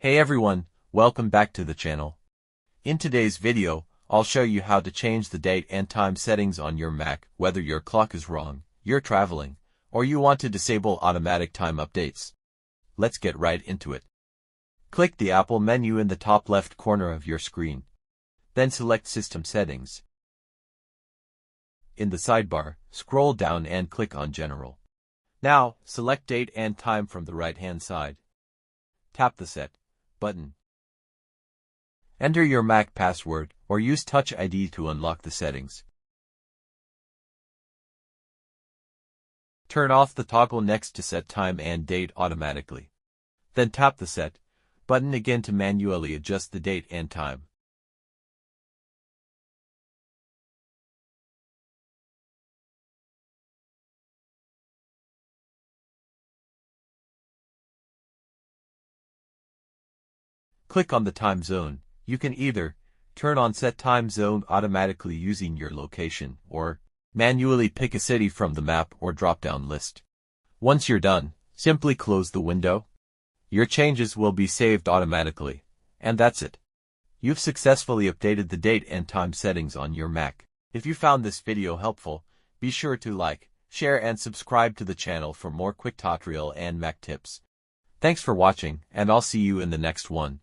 Hey everyone, welcome back to the channel. In today's video, I'll show you how to change the date and time settings on your Mac, whether your clock is wrong, you're traveling, or you want to disable automatic time updates. Let's get right into it. Click the Apple menu in the top left corner of your screen. Then select System Settings. In the sidebar, scroll down and click on General. Now, select Date and Time from the right-hand side. Tap the Set button. Enter your Mac password or use Touch ID to unlock the settings. Turn off the toggle next to set time and date automatically. Then tap the Set button again to manually adjust the date and time. Click on the time zone. You can either turn on Set Time Zone automatically using your location, or manually pick a city from the map or drop-down list. Once you're done, simply close the window. Your changes will be saved automatically. And that's it. You've successfully updated the date and time settings on your Mac. If you found this video helpful, be sure to like, share and subscribe to the channel for more quick tutorial and Mac tips. Thanks for watching, and I'll see you in the next one.